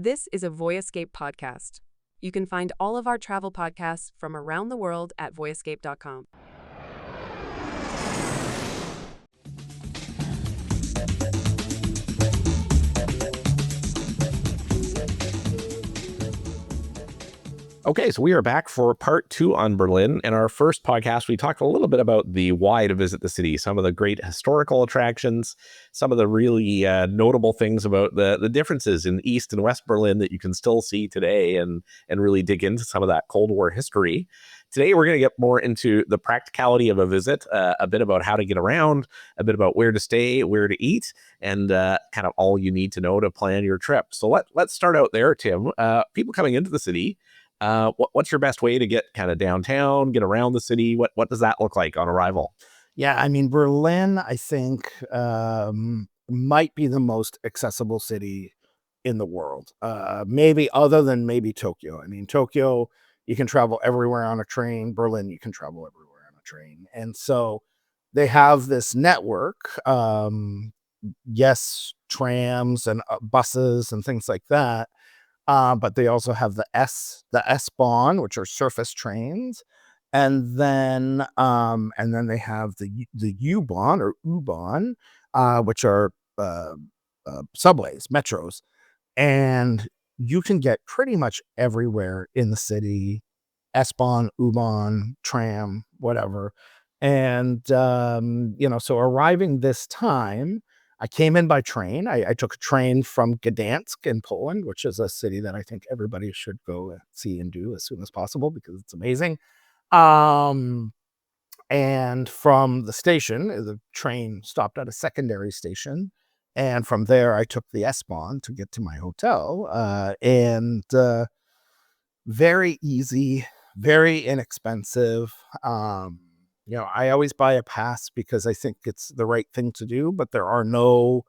This is a Voyescape podcast. You can find all of our travel podcasts from around the world at voyescape.com. Okay, so we are back for part 2 on Berlin. In our first podcast, we talked a little bit about the why to visit the city, some of the great historical attractions, some of the really notable things about the differences in East and West Berlin that you can still see today and really dig into some of that Cold War history. Today, we're going to get more into the practicality of a visit, a bit about how to get around, a bit about where to stay, where to eat, and kind of all you need to know to plan your trip. So let's start out there, Tim. People coming into the city, what's your best way to get kind of downtown, get around the city? What does that look like on arrival? Yeah, I mean, Berlin, I think, might be the most accessible city in the world. Maybe other than maybe Tokyo. I mean, Tokyo, you can travel everywhere on a train. Berlin, you can travel everywhere on a train. And so they have this network, yes, trams and buses and things like that. But they also have the S-Bahn, which are surface trains, and then they have the U-Bahn or U-Bahn, which are subways, metros, and you can get pretty much everywhere in the city. S-Bahn, U-Bahn, tram, whatever, and so arriving this time. I came in by train. I took a train from Gdansk in Poland, which is a city that I think everybody should go see and do as soon as possible because it's amazing. And from the station, the train stopped at a secondary station. And from there, I took the S-Bahn to get to my hotel. And very easy, very inexpensive. I always buy a pass because I think it's the right thing to do, but there are no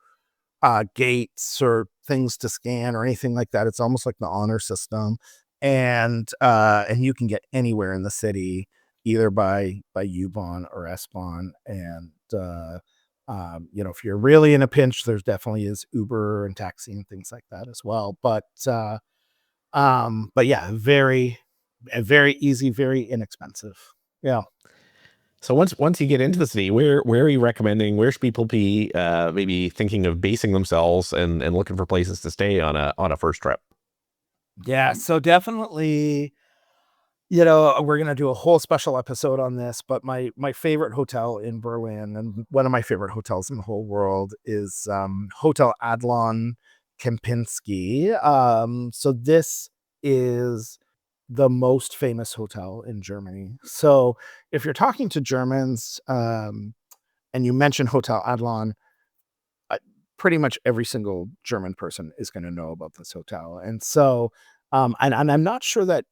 gates or things to scan or anything like that. It's almost like the honor system, and you can get anywhere in the city either by U-Bahn or S-Bahn. And if you're really in a pinch, there's definitely is Uber and taxi and things like that as well. But yeah, very easy, very inexpensive. Yeah. So once you get into the city, where are you recommending? Where should people be maybe thinking of basing themselves and looking for places to stay on a first trip? Yeah, so definitely, we're gonna do a whole special episode on this, but my favorite hotel in Berlin and one of my favorite hotels in the whole world is Hotel Adlon Kempinski. So this is the most famous hotel in Germany. So if you're talking to Germans, and you mention Hotel Adlon, pretty much every single German person is going to know about this hotel. And so, and I'm not sure that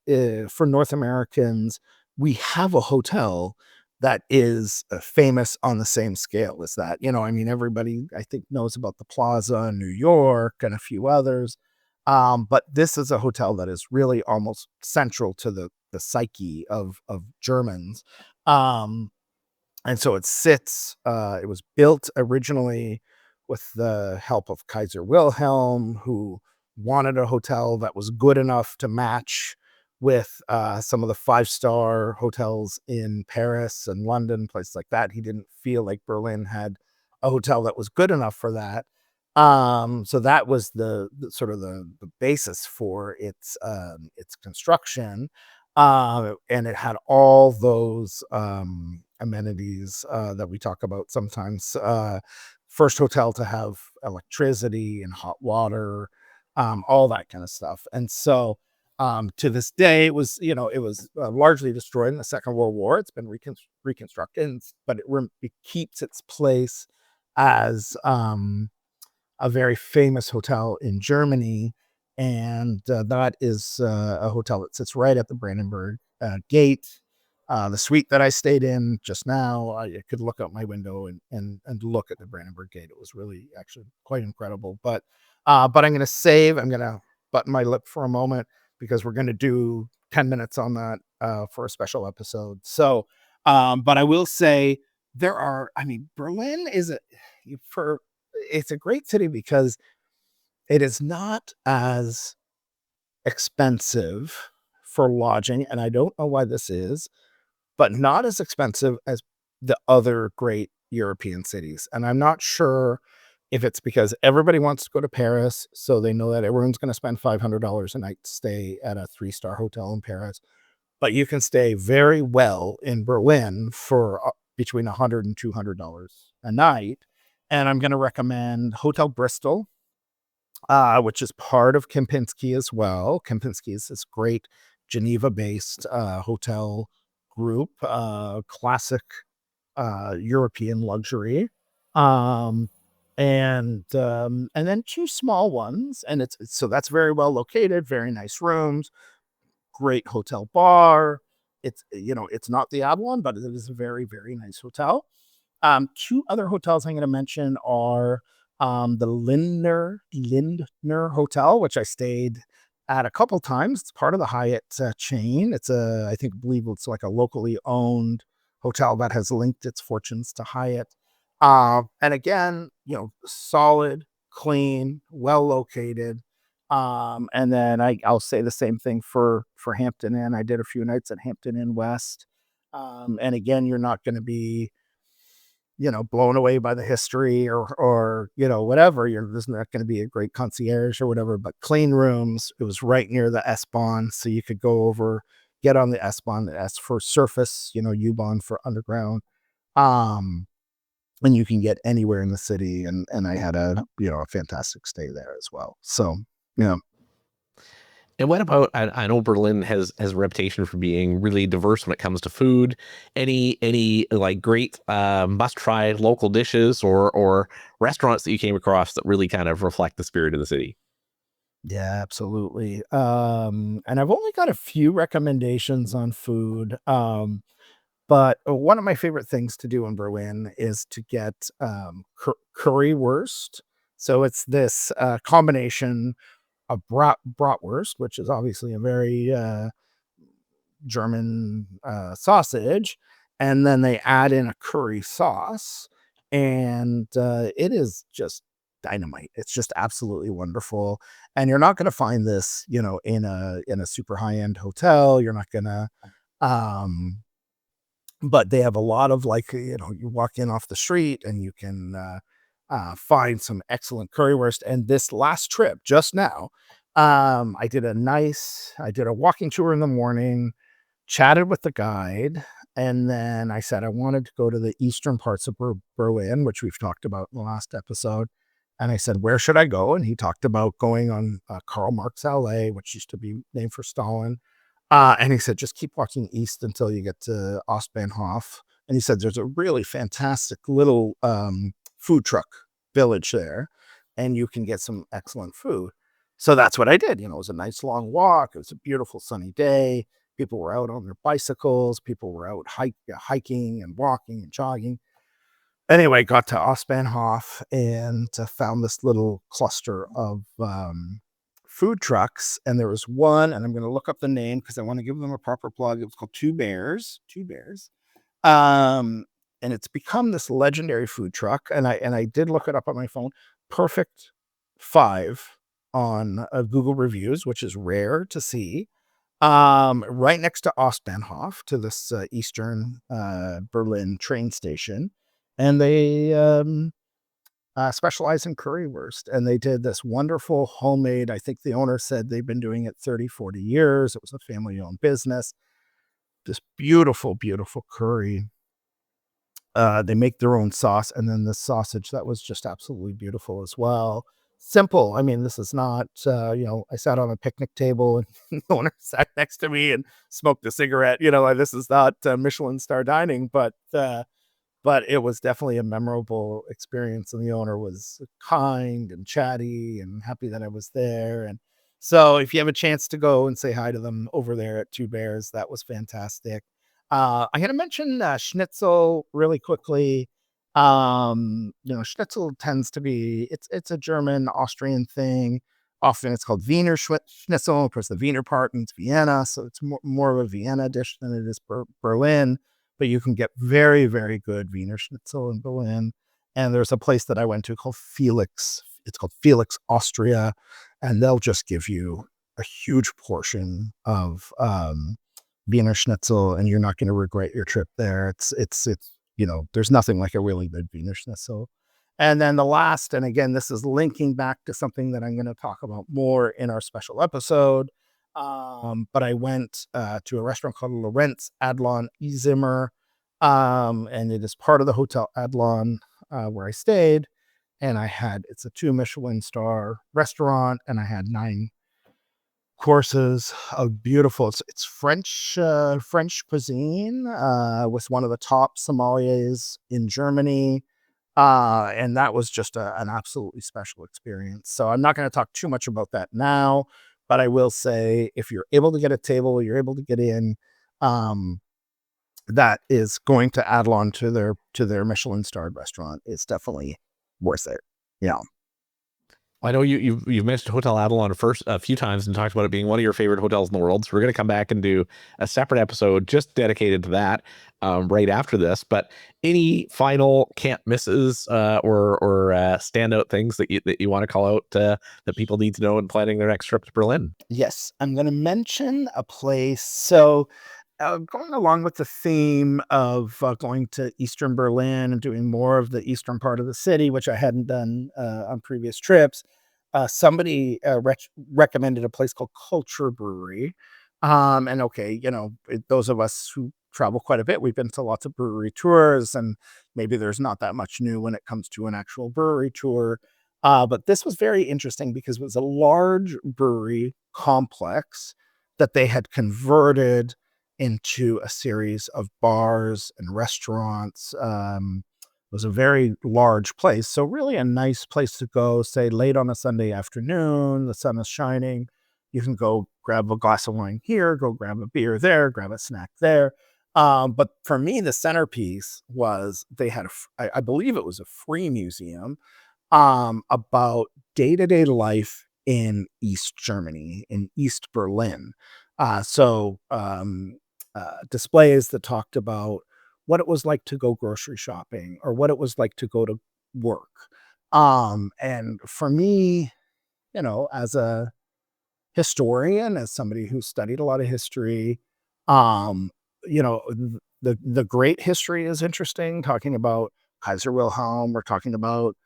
for North Americans, we have a hotel that is famous on the same scale as that. I mean, everybody I think knows about the Plaza in New York and a few others. But this is a hotel that is really almost central to the psyche of Germans. And so it sits, it was built originally with the help of Kaiser Wilhelm, who wanted a hotel that was good enough to match with some of the 5-star hotels in Paris and London, places like that. He didn't feel like Berlin had a hotel that was good enough for that. So that was the sort of the basis for its construction. And it had all those amenities that we talk about sometimes. First hotel to have electricity and hot water, all that kind of stuff. And so to this day, it was largely destroyed in the Second World War. It's been reconstructed, but it keeps its place as a very famous hotel in Germany. And that is a hotel that sits right at the Brandenburg Gate. The suite that I stayed in just now, I could look out my window and look at the Brandenburg Gate. It was really actually quite incredible. But I'm going to button my lip for a moment because we're going to do 10 minutes on that for a special episode. So, but I will say Berlin is it's a great city because it is not as expensive for lodging, and I don't know why this is, but not as expensive as the other great European cities. And I'm not sure if it's because everybody wants to go to Paris, so they know that everyone's going to spend $500 a night to stay at a 3-star hotel in Paris. But you can stay very well in Berlin for between $100 and $200 a night. And I'm going to recommend Hotel Bristol, which is part of Kempinski as well. Kempinski is this great Geneva-based hotel group, classic European luxury, and then 2 small ones, and so that's very well located, very nice rooms, great hotel bar. It's not the Adlon, but it is a very, very nice hotel. 2 other hotels I'm going to mention are the Lindner Hotel, which I stayed at a couple times. It's part of the Hyatt chain. I believe it's like a locally owned hotel that has linked its fortunes to Hyatt. And again, solid, clean, well located. And then I'll say the same thing for Hampton Inn. I did a few nights at Hampton Inn West. And again, you're not going to be blown away by the history or whatever. There's not going to be a great concierge or whatever, but clean rooms. It was right near the S-Bahn, so you could go over, get on the S-Bahn, the S for surface, U-Bahn for underground. And you can get anywhere in the city. And I had a fantastic stay there as well. So, And what about, I know Berlin has a reputation for being really diverse when it comes to food. Any like great must try local dishes or restaurants that you came across that really kind of reflect the spirit of the city? yeah, absolutely. And I've only got a few recommendations on food. But one of my favorite things to do in Berlin is to get currywurst. So it's this combination of bratwurst, which is obviously a very German sausage, and then they add in a curry sauce, and it is just dynamite. It's just absolutely wonderful, and you're not going to find this, in a super high end hotel. You're not going to. But they have a lot of you walk in off the street and you can find some excellent currywurst. And this last trip, just now, I did a walking tour in the morning, chatted with the guide, and then I said I wanted to go to the eastern parts of Berlin, which we've talked about in the last episode. And I said, where should I go? And he talked about going on Karl Marx Alley, which used to be named for Stalin. And he said, just keep walking east until you get to Ostbahnhof. And he said, there's a really fantastic little food truck village there, and you can get some excellent food. So that's what I did. It was a nice long walk. It was a beautiful sunny day. People were out on their bicycles. People were out hiking and walking and jogging. Anyway, got to Ostbahnhof and found this little cluster of food trucks, and there was one, and I'm going to look up the name because I want to give them a proper plug. It was called Two Bears, and it's become this legendary food truck. And I did look it up on my phone. Perfect 5 on Google reviews, which is rare to see. Right next to Ostbahnhof, to this eastern Berlin train station, and they specialize in currywurst, and they did this wonderful homemade. I think the owner said they've been doing it 30-40 years. It was a family-owned business. This beautiful, beautiful curry. They make their own sauce, and then the sausage that was just absolutely beautiful as well. Simple. I mean, this is not, I sat on a picnic table and the owner sat next to me and smoked a cigarette. This is not Michelin star dining, but it was definitely a memorable experience, and the owner was kind and chatty and happy that I was there. And so if you have a chance to go and say hi to them over there at Two Bears, that was fantastic. I'm going to mention schnitzel really quickly. Schnitzel tends to be, it's a German, Austrian thing. Often it's called Wiener Schnitzel. Of course, the Wiener part means Vienna, so it's more of a Vienna dish than it is Berlin. But you can get very, very good Wiener Schnitzel in Berlin. And there's a place that I went to called Felix. It's called Felix Austria, and they'll just give you a huge portion of Wiener Schnitzel, and you're not going to regret your trip there. It's there's nothing like a really good Wiener Schnitzel. And then the last, and again, this is linking back to something that I'm going to talk about more in our special episode. But I went to a restaurant called Lorenz Adlon Zimmer, and it is part of the Hotel Adlon where I stayed. And it's a 2 Michelin star restaurant, and I had 9 courses of beautiful. It's French cuisine with one of the top sommeliers in Germany. And that was just an absolutely special experience. So I'm not going to talk too much about that now, but I will say if you're able to get a table, you're able to get in, that is going to Adlon to their Michelin starred restaurant. It's definitely worth it. Yeah. I know you've mentioned Hotel Adlon a few times and talked about it being one of your favorite hotels in the world. So we're going to come back and do a separate episode just dedicated to that right after this. But any final can't misses or standout things that you want to call out that people need to know in planning their next trip to Berlin? Yes, I'm going to mention a place. So going along with the theme of going to Eastern Berlin and doing more of the eastern part of the city, which I hadn't done on previous trips, somebody recommended a place called Culture Brewery. And okay, those of us who travel quite a bit, we've been to lots of brewery tours, and maybe there's not that much new when it comes to an actual brewery tour. But this was very interesting because it was a large brewery complex that they had converted into a series of bars and restaurants. It was a very large place. So really a nice place to go, say late on a Sunday afternoon, the sun is shining. You can go grab a glass of wine here, go grab a beer there, grab a snack there. But for me, the centerpiece was they had, I believe it was a free museum about day-to-day life in East Germany, in East Berlin. Displays that talked about what it was like to go grocery shopping or what it was like to go to work. And for me, as a historian, as somebody who studied a lot of history, the great history is interesting, talking about Kaiser Wilhelm, we're talking about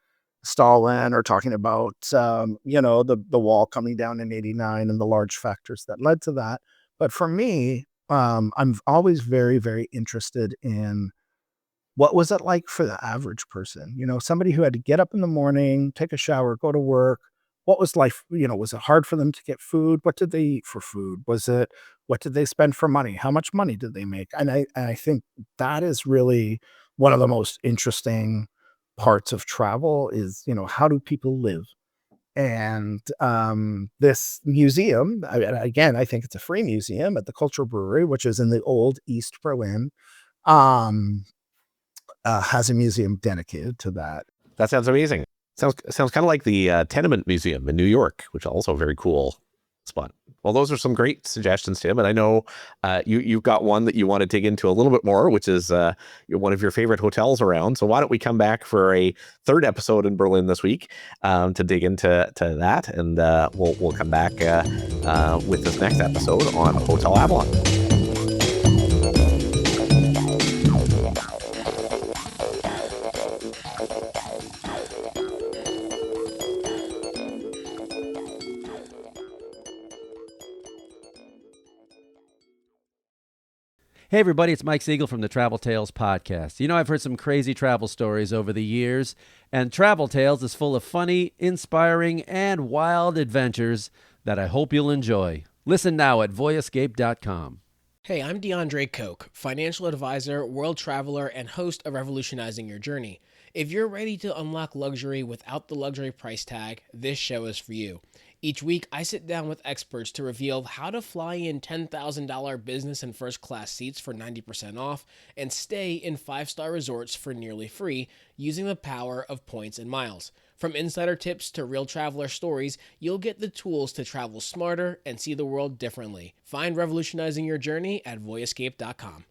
Stalin, or talking about, the wall coming down in 89 and the large factors that led to that. But for me, I'm always very, very interested in what was it like for the average person, somebody who had to get up in the morning, take a shower, go to work. What was life? Was it hard for them to get food? What did they eat for food? What did they spend for money? How much money did they make? And I think that is really one of the most interesting parts of travel is, how do people live? And this museum, again, I think it's a free museum at the Cultural Brewery, which is in the old East Berlin, has a museum dedicated to that. That sounds amazing. Sounds kind of like the Tenement Museum in New York, which is also a very cool spot. Well, those are some great suggestions, Tim. And I know you've got one that you want to dig into a little bit more, which is one of your favorite hotels around. So why don't we come back for a third episode in Berlin this week to dig into that, and we'll come back with this next episode on Hotel Adlon. Hey everybody, it's Mike Siegel from the Travel Tales podcast. I've heard some crazy travel stories over the years, and Travel Tales is full of funny, inspiring, and wild adventures that I hope you'll enjoy. Listen now at voyescape.com. Hey, I'm DeAndre Koch, financial advisor, world traveler, and host of Revolutionizing Your Journey. If you're ready to unlock luxury without the luxury price tag, this show is for you. Each week, I sit down with experts to reveal how to fly in $10,000 business and first class seats for 90% off and stay in 5-star resorts for nearly free using the power of points and miles. From insider tips to real traveler stories, you'll get the tools to travel smarter and see the world differently. Find Revolutionizing Your Journey at voyescape.com.